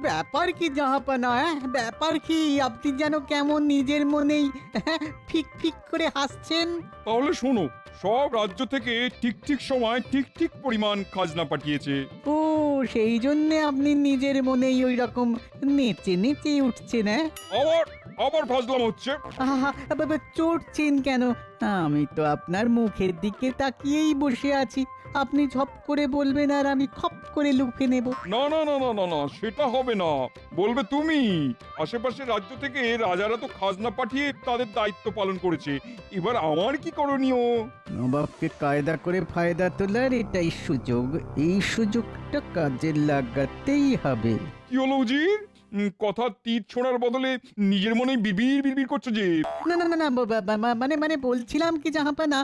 ব্যাপার কি জাহাপানা, ব্যাপার কি? আপনি যেন কেমন নিজের মনেই ফিক ফিক করে হাসছেন। তাহলে শোনো, সব রাজ্য থেকে ঠিক ঠিক সময় ঠিক ঠিক পরিমাণ খাজনা পাঠিয়েছে। ও, সেই জন্যে আপনি নিজের মনেই ওই রকম নেচে নেচে উঠছেন। আবার আবার ফাজলাম হচ্ছে। আহা, চড়ছেন কেন? আমি তো আপনার মুখের দিকে তাকিয়েই বসে আছি। আপনি ঝপ করে বলবেন আর আমি খপ করে লুফে নেব। না না না না না না, সেটা হবে না। বলবে তুমি। আশেপাশের রাজ্য থেকে রাজারা তো খাজনা পাঠিয়ে তাদের দায়িত্ব পালন করেছে, এবার আমার কি করণীয়? নবাবকে কায়দা করে ফায়দা তোলার এটাই সুযোগ। এই সুযোগটা কাজে লাগাতেই হবে। কি হলো উজির? কথা তীর ছোড়ার বদলে নিজের মনেই বিড়বিড় বিড়বিড় করছো যে। না না না না, মানে মানে বলছিলাম কি জাহাপানা,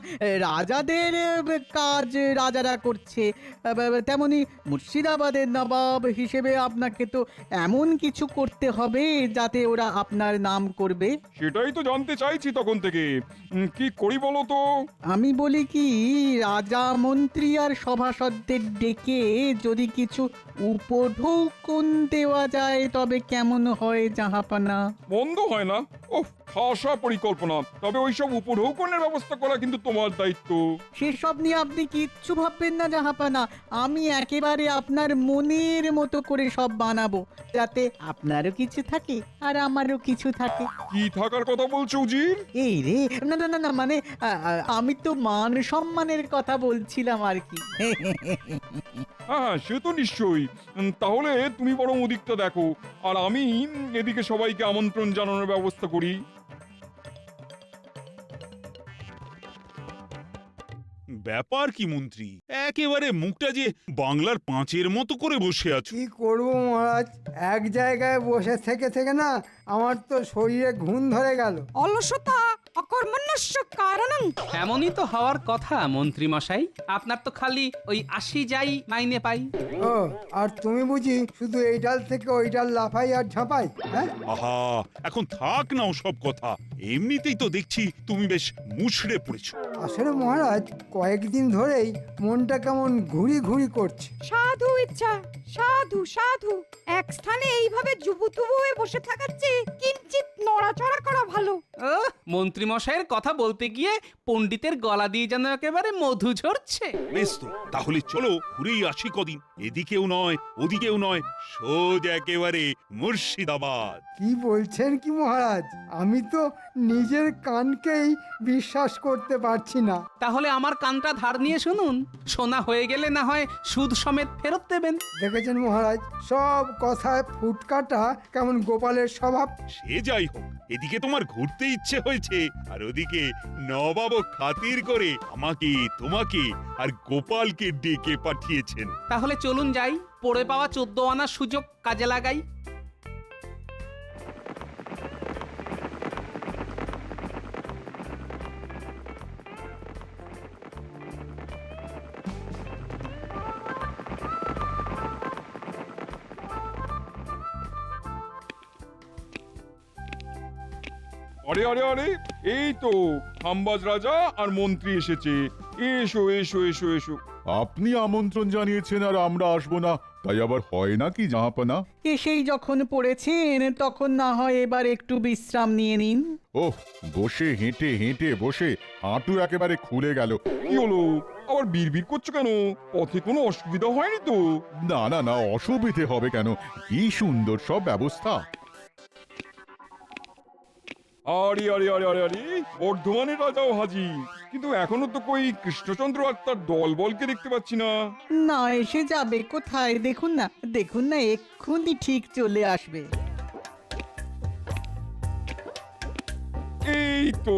রাজাদের কাজ রাজারা করছে, তেমনি মুর্শিদাবাদের নবাব হিসেবে আপনাকে তো এমন কিছু করতে হবে যাতে ওরা আপনার নাম করবে। সেটাই তো জানতে চাইছি তখন থেকে। কি করি বলো তো? আমি বলি কি, রাজা মন্ত্রী আর সভাসদদের ডেকে যদি কিছু উপঢৌকন দেওয়া যায় তবে কেমন হয় জাহাপানা? বন্ধ হয় না। ওহ, খাসা পরিকল্পনা। তবে ওইসব উপঢৌকনের ব্যবস্থা করা কিন্তু তোমার দায়িত্ব। সেসব নিয়ে আপনি কিচ্ছু ভাববেন না জাহাপানা। আমি একেবারে আপনার মনের মতো করে সব বানাবো, যাতে আপনারও কিছু থাকে আর আমারও কিছু থাকে। কি থাকার কথা বলছো উজির? এই রে, না না না না, মানে আমি তো মান সম্মানের কথা বলছিলাম আর কি। হ্যাঁ, সে তো নিশ্চয়ই। তাহলে তুমি বরং ওদিকটা দেখো, আর আমি এদিকে সবাইকে আমন্ত্রণ জানানোর ব্যবস্থা করি। ব্যাপার কি মন্ত্রী, একেবারে মুখটা যে বাংলার পাঁচের মতো করে বসে আছো। কি করব মহারাজ, এক জায়গায় বসে থেকে থেকে না আমার তো শরীরে ঘুম ধরে গেল। অলসতা অকর্মণ্যস্য কারণং। এমনই তো হওয়ার কথা মন্ত্রী মশাই, আপনার তো খালি ওই আসি যাই মাইনে পাই। ও, আর তুমি বুঝি শুধু এই ডাল থেকে ওই ডাল লাফাই আর ঝাঁপাই? হ্যাঁ, আহা, এখন থাক না সব কথা। এমনিতেই তো দেখছি তুমি বেশ মুছড়ে পড়েছো। আসলে মহারাজ কয়েকদিন ধরেই মনটা কেমন ঘুরি ঘুরি করছে। সাধু ইচ্ছা, সাধু সাধু। এক স্থানে এইভাবে জুবুতুবু হয়ে বসে থাকার চেয়ে কিঞ্চিত নড়াচড়া করা ভালো। মন্ত্রী মশাইয়ের কথা বলতে গিয়ে পণ্ডিতের গলা দিয়ে যেন একেবারে মধু ঝরছে। বেশ তো, তাহলে চলো ঘুরেই আসি কদিন। এদিকেও নয় ওদিকেও নয়, সোজা একেবারে মুর্শিদাবাদ। কি বলছেন কি মহারাজ, আমি তো নিজের কানকেই বিশ্বাস করতে পারছি না। তাহলে আমার কানটা ধার নিয়ে শুনুন, সোনা হয়ে গেলে না হয় সুদ সমেত ফেরত দেবেন। দেখেছেন মহারাজ, সব কথায় ফুটকাটা কেমন গোপালের স্বভাব। সে যাই হোক, এদিকে তোমার ঘুরতে ইচ্ছে হয়েছে, আর ওদিকে নবাব খাতির করে আমাকে, তোমাকে আর গোপালকে ডেকে পাঠিয়েছেন। তাহলে চলুন যাই, পড়ে পাওয়া 14 আনার সুযোগ কাজে লাগাই। আরে আরে আরে, এই তো খাম্বাজ রাজা আর মন্ত্রী এসেছে। এসো এসো এসো এসো। আপনি আমন্ত্রণ জানিয়েছেন আর আমরা আসবো না, তাই আবার হয় নাকি জাহাপানা? এসেই যখন পড়েছেন তখন না হয় এবার একটু বিশ্রাম নিয়ে নিন। ওহ, বসে হেঁটে হেঁটে বসে হাঁটু একেবারে খুলে গেল। কি হলো, আবার বিড়বিড় করছো কেন? পথে কোনো অসুবিধা হয়নি তো? না না না, অসুবিধে হবে কেন? কি সুন্দর সব ব্যবস্থা। আরে আরে আরে আরে আরে, বর্ধমানের রাজাও হাজির, কিন্তু এখনো তো কই কৃষ্ণচন্দ্র আর তার দলবলকে দেখতে পাচ্ছি না। না এসে যাবে কোথায়? দেখুন না, দেখুন না, এক্ষুনি ঠিক চলে আসবে। এই তো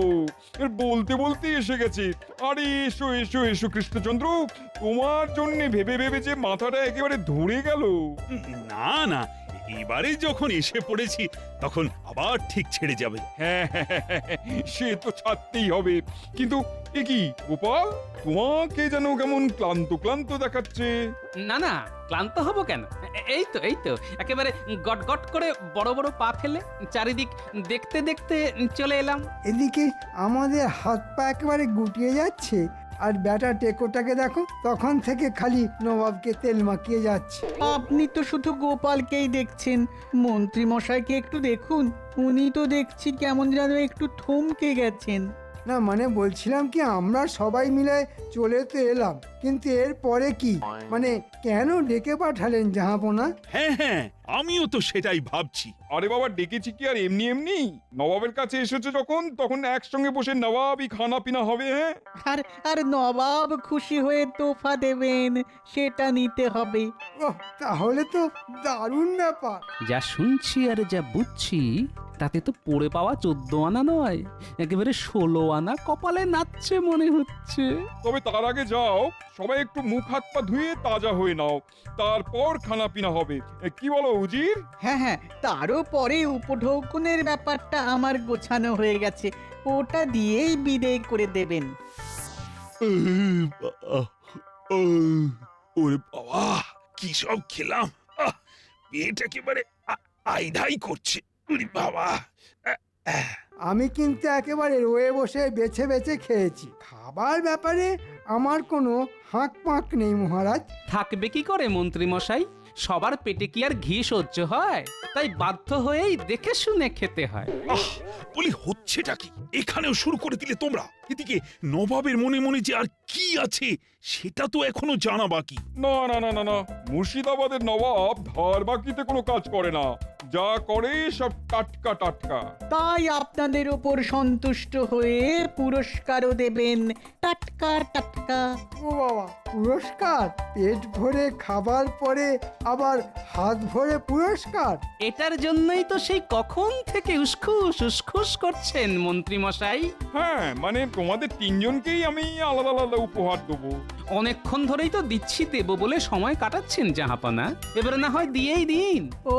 বলতে বলতে এসে গেছে। আরে এসো এসো এসো কৃষ্ণচন্দ্র, তোমার জন্য ভেবে ভেবে যে মাথাটা একেবারে ধরে গেল। না না, এবারে যখন এসে পড়েছি তখন আবার ঠিক ছেড়ে যাবে। হ্যাঁ, সে তো ছাড়তেই হবে। কিন্তু এ কি গোপাল, তোমাকে যেন কেমন ক্লান্ত ক্লান্ত দেখাচ্ছে। না না, ক্লান্ত হব কেন? এই তো একেবারে গট গট করে বড় বড় পা ফেলে চারিদিক দেখতে দেখতে চলে এলাম। এদিকে আমাদের হাত পা একেবারে গুটিয়ে যাচ্ছে, আর ব্যাটা টেকোটাকে দেখো, তখন থেকে খালি নবাবকে তেল মাখিয়ে যাচ্ছে। আপনি তো শুধু গোপালকেই দেখছেন, মন্ত্রী মশাইকে একটু দেখুন, উনি তো দেখছি কেমন যেন একটু থমকে গেছেন। না মানে বলছিলাম কি, আমরা সবাই মিলে চলে তো এলাম, কিন্তু এর পরে কি, মানে কেন ডেকে পাঠালেন জাহাপনা? হ্যাঁ, আমিও তো সেটাই ভাবছি। আরে বাবা, ডেকেছি কি আর এমনি এমনি? নবাবের কাছে এসেছে যখন, তখন একসঙ্গে বসে নবাবই খানা পিনা হবে। হ্যাঁ, আর আর নবাব খুশি হয়ে তোফা দেবেন, সেটা নিতে হবে। ওহ, তাহলে তো দারুণ ব্যাপার। যা শুনছি আর যা বুঝছি তাতে তো পড়ে পাওয়া 14 আনা নয়, একেবারে 16 আনা কপালে নাচছে মনে হচ্ছে। তবে তার আগে যাও, সবাই একটু মুখ হাত পা ধুয়ে তাজা হয়ে নাও, তারপর খানা পিনা হবে। কি বলো উজির? হ্যাঁ, তারও পরে উপঢৌকনের ব্যাপারটা আমার গোছানো হয়ে গেছে, ওটা দিয়েই বিদেয় করে দেবেন। ওরে বাবা, কি সব খেলাম! পেট একেবারে আইধাই করছে। ওরে বাবা! আমি কিন্তু একেবারে রয়ে বসে বেছে বেছে খেয়েছি, খাবার ব্যাপারে আমার কোনো হাঁক পাঁক নেই মহারাজ। থাকবে কি করে মন্ত্রী মশাই? সবার পেটে কি আর ঘি সহ্য হয়? তাই বাধ্য হয়েই দেখে শুনে খেতে হয়। বলি হচ্ছেটা কি? এখানেও শুরু করে দিলে তোমরা। এদিকে নবাবের মনে মনে যে আর কি আছে সেটা তো এখনো জানা বাকি। না না না না না, মুর্শিদাবাদের নবাব ধার বাকিতে কোনো কাজ করে না, যা করে সব টাটকা টাটকা। তাই আপনাদের ওপর সন্তুষ্ট হয়ে পুরস্কারও দেবেন, টাটকা টাটকা। ও বাবা, পুরস্কার? পেট ভরে খাবার পরে আবার হাত ভরে পুরস্কার? এটার জন্যই তো সেই কখন থেকে উসখুস উসখুস করছেন মন্ত্রী মশাই। হ্যাঁ, মানে তোমাদের তিনজনকেই আমি আলাদা আলাদা উপহার দেবো। অনেকক্ষণ ধরেই তো দিচ্ছি দেব বলে সময় কাটাচ্ছেন জাহাপানা, এবারে না হয় দিয়েই দিন। ও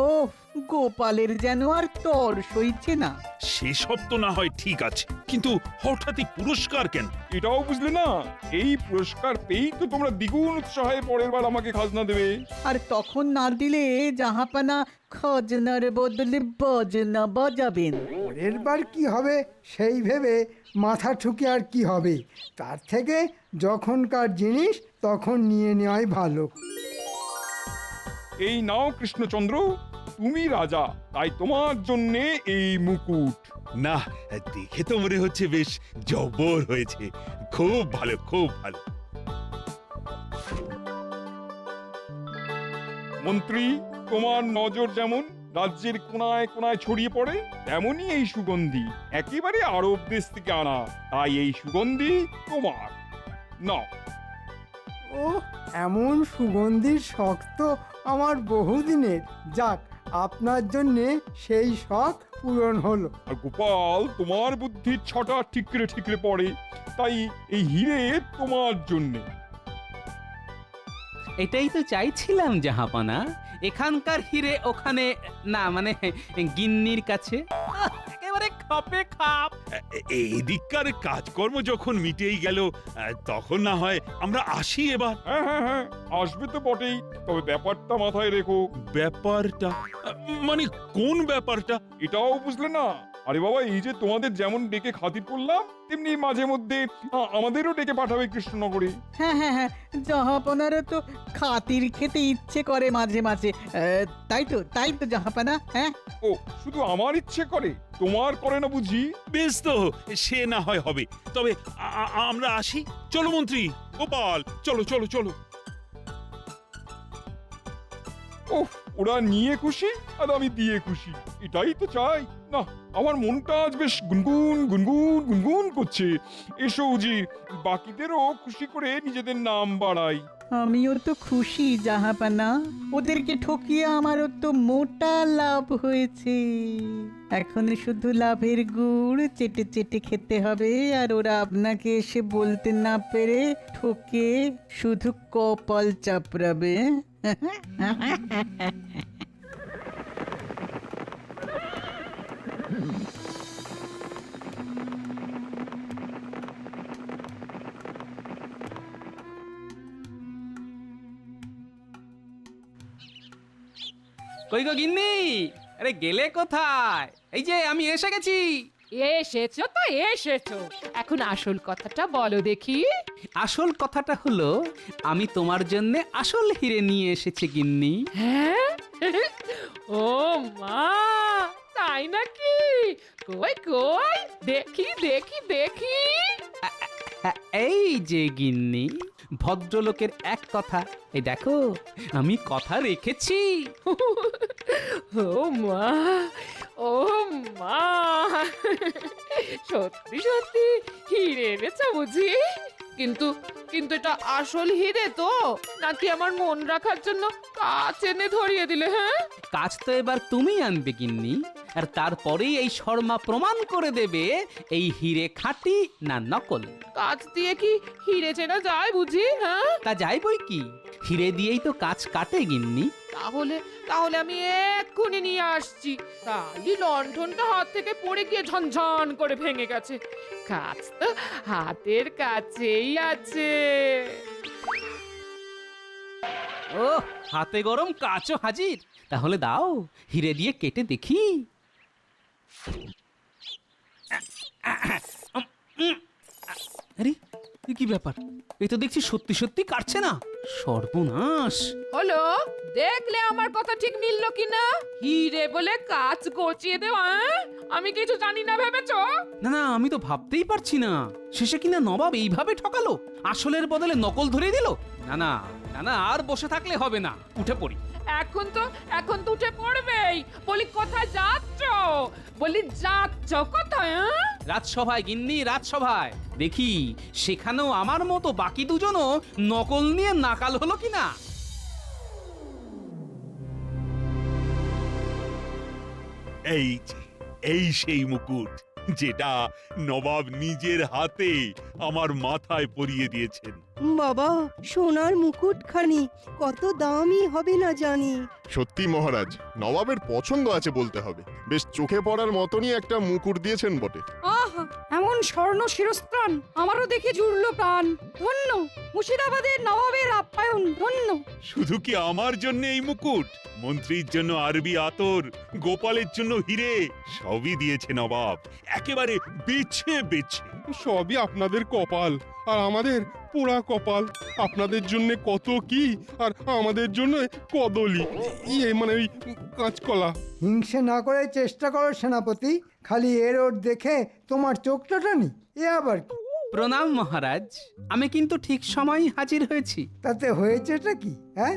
গোপালের যেন আর তর সইছে না। সেসব তো না হয় ঠিক আছে, কিন্তু হঠাৎই পুরস্কার কেন? এটাও বুঝলে না? এই পুরস্কার পেয়েই তো তোমরা দ্বিগুণ উৎসাহে পরের বার আমাকে খাজনা দেবে। আর তখন না দিলে জাহাপানা খজনার বদলে বজনা বাজাবেন। পরের বার কি হবে সেই ভেবে মাথা ঠুকে আর কি হবে, তার থেকে যখনকার জিনিস তখন নিয়ে নেওয়াই ভালো। এই নাও কৃষ্ণচন্দ্র, তুমি রাজা, তাই তোমার জন্যে এই মুকুট। না, দেখে তো মনে হচ্ছে বেশ জব্বর হয়েছে। খুব ভালো, খুব ভালো। মন্ত্রী, তোমার নজর যেমন রাজ্যের কোনায় কোনায় ছড়িয়ে পড়ে, তেমনই এই সুগন্ধি একেবারে আরব দেশ থেকে আনা, তাই এই সুগন্ধি তোমার। নাও। ও, এমন সুগন্ধির শখ তো আমার বহুদিনের। যাক, আপনার জন্যে সেই শখ পূরণ হলো। আর গোপাল, তোমার বুদ্ধির ছটা ঠিকরে ঠিকরে পড়ে, তাই এই হিরে তোমার জন্যে। এটাই তো চাইছিলাম জাহাপানা, এখানকার হিরে ওখানে না, মানে গিন্নির কাছে। একেবারে খাপে খাপ। এদিককার কাজকর্ম যখন মিটেই গেল, তখন না হয় আমরা আসি এবার। হ্যাঁ, আসবে তো বটেই, তবে ব্যাপারটা মাথায় রেখো। ব্যাপারটা? মানে কোন ব্যাপারটা? এটাও বুঝলে না? আরে বাবা, এই যে তোমাদের যেমন ডেকে খাতির করলাম, তেমনি মাঝে মধ্যে আমাদেরও ডেকে পাঠাবে কৃষ্ণনগরে। হ্যাঁ, জাহাপানারও তো খাতির খেতে ইচ্ছে করে মাঝে মাঝে, তাই তো জাহাপানা। হ্যাঁ, ও শুধু আমার ইচ্ছে করে, তোমার করে না বুঝি? বেশ তো, সে না হয় হবে। তবে আমরা আসি। চলো মন্ত্রী, গোপাল, চলো চলো চলো। ওহ, ওরা নিয়ে খুশি আর আমি দিয়ে খুশি, এটাই তো চাই। না, আমার মনটা আজ বেশ গুনগুন গুনগুন গুনগুন করছে। এসো উজি, বাকিদেরও খুশি করে নিজেদের নাম বাড়াই। আমিও তো খুশি জাহাপানা, ওদেরকে ঠকিয়ে আমারও তো মোটা লাভ হয়েছে। এখন শুধু লাভের গুড় চেটে চেটে খেতে হবে, আর ওরা আপনাকে এসে বলতে না পেরে ঠকে শুধু কপাল চাপড়াবে। কই গো গিন্নি, আরে গেলে কোথায়? এই যে আমি এসে গেছি। এসেছো তো এসেছো, এখন আসল কথাটা বলো দেখি। আসল কথাটা হলো আমি তোমার জন্য আসল হিরে নিয়ে এসেছি গিন্নি। হ্যাঁ? ও মা, তাই নাকি? কই কই, দেখি দেখি দেখি। এই যে গিন্নি, ভদ্রলোকের এক কথা, এই দেখো আমি কথা রেখেছি। ও মা, ও মা, সত্যি সত্যি হিরে এনেছো বুঝি? কিন্তু কিন্তু এটা আসল হিরে তো, নাকি আমার মন রাখার জন্য কাচ এনে ধরিয়ে দিলে? হ্যাঁ, কাজ তো এবার তুমি আনবে গিন্নি, আর তারপরেই এই শর্মা প্রমাণ করে দেবে এই হিরে খাঁটি না নকল। কাচ দিয়ে কি হিরে চেনা যায় বুঝি? হ্যাঁ, তা যাই বই কি, হিরে দিয়েই তো কাজ কাটে গিন্নি। তাহলে তাহলে আমি এক্ষুনি নিয়ে আসছি। তাই লণ্ঠনটা হাত থেকে পড়ে গিয়ে ঝনঝন করে ভেঙে গেছে। কাজ তো হাতের কাছেই আছে। ও, হাতে গরম কাচও হাজির। তাহলে দাও, হিরে দিয়ে কেটে দেখি। আরে এ কি ব্যাপার? এই তো দেখছি সত্যি সত্যি কাটছে না। সর্বনাশ! হলো, দেখলে আমার কথা ঠিক মিলল কিনা? হিরে বলে কাজ গচিয়ে দেওয়া, হ্যাঁ? আমি কিছু জানি না ভেবেছো? না না, আমি তো ভাবতেই পারছি না, শেষে কিনা নবাব এইভাবে ঠকালো, আসলের বদলে নকল ধরিয়ে দিল। না না না না, আর বসে থাকলে হবে না, উঠে পড়ি। এখন তো উঠে পড়বেই। বলি কোথায় যাচ্ছ? বলি যাচ্ছ কোথায়? হ্যাঁ? রাজসভায় গিন্নি, রাজসভায়। দেখি সেখানেও আমার মতো বাকি দুজনও নকল নিয়ে নাকাল হলো কিনা। এই যে, এই সেই মুকুট যেটা নবাব নিজের হাতে আমার মাথায় পরিয়ে দিয়েছেন। বাবা, সোনার মুকুটখানি কত দামি হবে না জানি। সত্যি মহারাজ, নবাবের পছন্দ আছে বলতে হবে। বেশ চোখে পড়ার মতনই একটা মুকুট দিয়েছেন বটে। আহা, এমন স্বর্ণ শিরস্ত্রাণ আমারও দেখে জুড়লো প্রাণ। ধন্য মুর্শিদাবাদের নবাবের আপ্যায়ন, ধন্য। শুধু কি আমার জন্য এই মুকুট? মন্ত্রীর জন্য আরবি আতর, গোপালের জন্য হিরে, সবই দিয়েছে নবাব, একেবারে বেছে বেছে। সবই আপনাদের কপাল, আর আমাদের পোড়া কপাল। আপনাদের জন্য কত কি, আর আমাদের জন্য কদলি, মানে ওই কাঁচকলা। হিংসে না করে চেষ্টা করো সেনাপতি, খালি এর ওর দেখে তোমার চোখটা টানি, এ আবার কি? প্রণাম মহারাজ, আমি কিন্তু ঠিক সময়ই হাজির হয়েছি। তাতে হয়েছেটা কি? হ্যাঁ,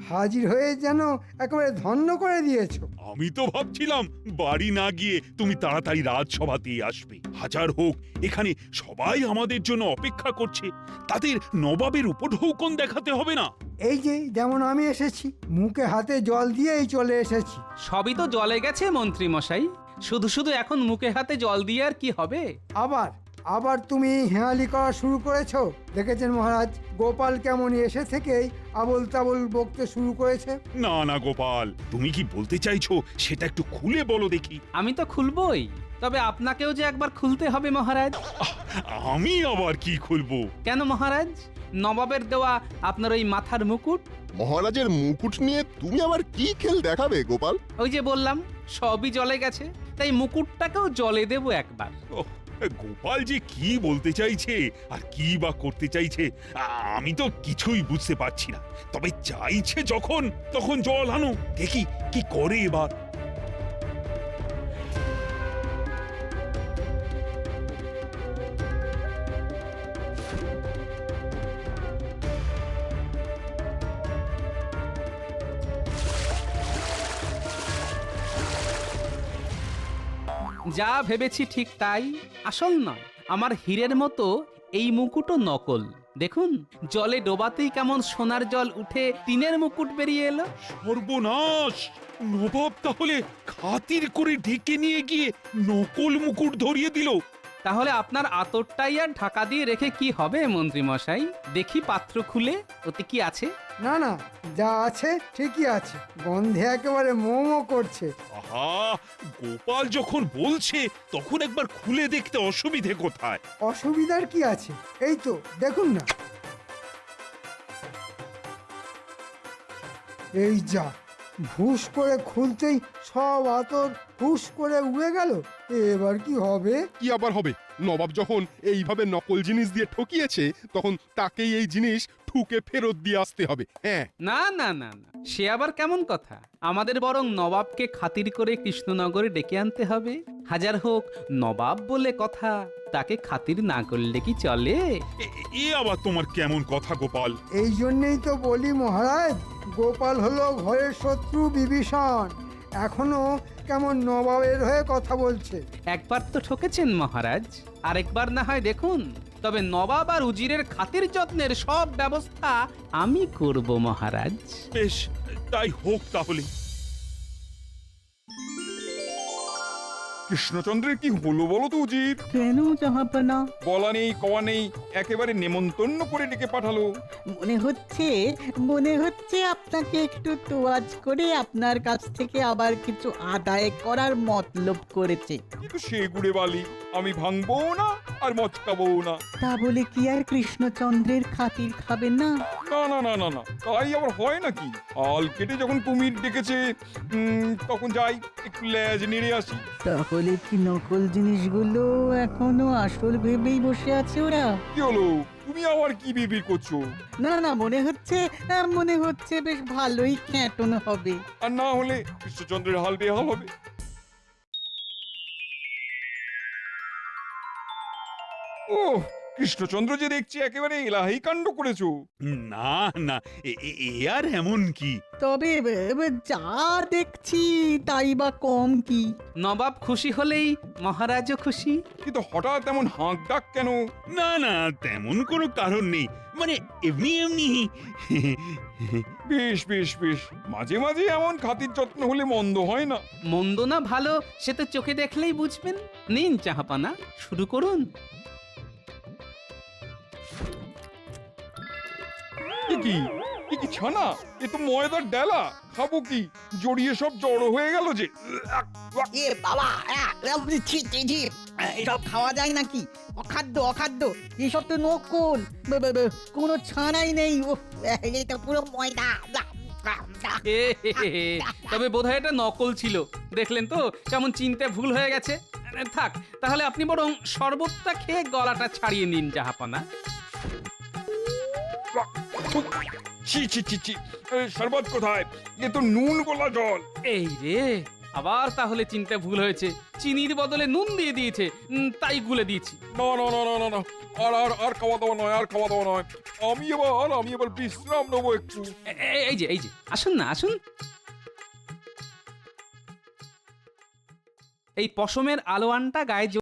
হাজির হয়ে যেন একেবারে ধন্য করে দিয়েছো। আমি তো ভাবছিলাম বাড়ি না গিয়ে তুমি তাড়াতাড়ি রাজসভাতেই আসবে। হাজার হোক, এখানে সবাই আমাদের জন্য অপেক্ষা করছে, তাদের নবাবের উপঢৌকন দেখাতে হবে না? এই যে যেমন আমি এসেছি, মুখে হাতে জল দিয়েই চলে এসেছি। সবই তো জলে গেছে মন্ত্রী মশাই, শুধু শুধু এখন মুখে হাতে জল দিয়ে আর কি হবে? আবার তুমি হেঁয়ালি করা শুরু করেছো। দেখেছেন মহারাজ, গোপাল কেমন এসে থেকেই আবল তাবল বকতে শুরু করেছে। না না গোপাল, তুমি কি বলতে চাইছো সেটা একটু খুলে বলো দেখি। আমি তো খুলবই, তবে আপনাকেও যে একবার খুলতে হবে মহারাজ। আমি আবার কি খুলবো? কেন মহারাজ? নবাবের দেওয়া আপনার ওই মাথার মুকুট। মহারাজের মুকুট নিয়ে তুমি আবার কি খেল দেখাবে গোপাল? ওই যে বললাম সবই জলে গেছে, তাই মুকুটটাকেও জলে দেব একবার। ওহ, গোপাল যে কি বলতে চাইছে আর কি বা করতে চাইছে আমি তো কিছুই বুঝতে পারছি না। তবে চাইছে যখন, তখন জল আনো, দেখি কি করে এবার। যা ভেবেছি ঠিক তাই, আসল নয়। আমার হীরের মতো এই মুকুটও নকল। দেখুন, জলে ডোবাতেই কেমন সোনার জল উঠে টিনের মুকুট বেরিয়ে এলো। সর্বনাশ! নবাব তাহলে খাতির করে ঢেকে নিয়ে গিয়ে নকল মুকুট ধরিয়ে দিল। তাহলে আপনার আতরটাই আর ঢাকা দিয়ে রেখে কি হবে মন্ত্রী মশাই? দেখি পাত্র খুলে ওতে কি আছে। না না, যা আছে ঠিকই আছে, গন্ধে একেবারে মোমো করছে। আহা, গোপাল যখন বলছে তখন একবার খুলে দেখতে অসুবিধে কোথায়? অসুবিধার কি আছে? এই তো দেখুন না। এই যা, ভুস করে খুলতেই সব আতর হুস করে উড়ে গেল। এবার কি হবে? কি আবার হবে? নবাব যখন এইভাবে নকল জিনিস দিয়ে ঠকিয়েছে, তখন তাকেই এই জিনিস ঠুকে ফেরত দিয়ে আসতে হবে। হ্যাঁ, না না না না, সে আবার কেমন কথা? আমাদের বরং নবাবকে খাতির করে কৃষ্ণনগরে ডেকে আনতে হবে। হাজার হোক নবাব বলে কথা, তাকে খাতির না করলে কি চলে? এ আবার তোমার কেমন কথা গোপাল? এই জন্যেই তো বলি মহারাজ, গোপাল হলো ঘরের শত্রু বিভীষণ, এখনো কেমন নবাবের হয়ে কথা বলছে। একবার তো ঠকেছেন মহারাজ, আরেকবার না হয় দেখুন। তবে নবাব আর উজিরের খাতির যত্নের সব ব্যবস্থা আমি করব মহারাজ। বেশ, তাই হোক তাহলে। কৃষ্ণচন্দ্রের কি হলো বলো তো উজির? কেন জাহাপনা? বলা নেই কওয়া নেই, একেবারে নেমন্তন্ন করে ডেকে পাঠালো। মনে হচ্ছে আপনাকে একটু তোয়াজ করে আপনার কাছ থেকে আবার কিছু আদায় করার মতলব করেছে। কিন্তু সে গুড়ে বালি, আমি ভাঙবো না আর মচকাবো না। তা বলে কি আর কৃষ্ণচন্দ্রের খাতির খাবেন না? না না না না না, তাই আবার হয় নাকি? আল কেটে যখন কুমির ডেকেছে, তখন যাই একটু লেজ নেড়ে আসি। তাহলে কি নকল জিনিসগুলো এখনো আসল ভেবেই বসে আছে ওরা? কি হলো, তুমি আবার কি বিবির করছো? না না, মনে হচ্ছে বেশ ভালোই খ্যাটন হবে। আর না হলে কৃষ্ণচন্দ্রের হাল বেহাল হবে। ও কৃষ্ণচন্দ্র যে দেখছি একেবারে এলাহি কাণ্ড করেছো। না না, এ আর এমন কি? তবে যা দেখছি তাই বা কম কি? নবাব খুশি হলেই মহারাজও খুশি। কিন্তু হঠাৎ এমন হাঁক ডাক কেন? না না, তেমন কোনো কারণ নেই, মানে এমনি এমনি। বেশ বেশ বেশ, মাঝে মাঝে এমন খাতির যত্ন হলে মন্দ হয় না। মন্দ না ভালো সে তো চোখে দেখলেই বুঝবেন। নিন চাহাপানা, শুরু করুন। এ কি ছানা? এ তো ময়দার ডেলা, খাবো কি? জড়িয়ে সব জড়ো হয়ে গেল যে। এ বাবা, এসব খাওয়া যায় নাকি? অখাদ্য এসব তো নকল, কোনো ছানাই নেই। এটা পুরো ময়দা। তবে বোধহয় এটা নকল ছিল। দেখলেন তো কেমন চিনতে ভুল হয়ে গেছে। থাক, তাহলে আপনি বরং শরবতটা খেয়ে গলাটা ছাড়িয়ে নিন জাহাপানা। ছি ছি ছি ছি, শরবত কোথায়? এ তো নুন গোলা জল। এই রে, আবার তাহলে চিনতে ভুল হয়েছে। চিনির বদলে নুন দিয়ে দিয়েছে, তাই গুলে দিয়েছি। না না না না না না, আর আর আর খাওয়া দাওয়া নয়, আর খাওয়া দাওয়া নয়। আমি এবার বিশ্রাম নেবো একটু। এই যে আসুন না, আসুন। এই পশমের আলোয়ানটা গায়ে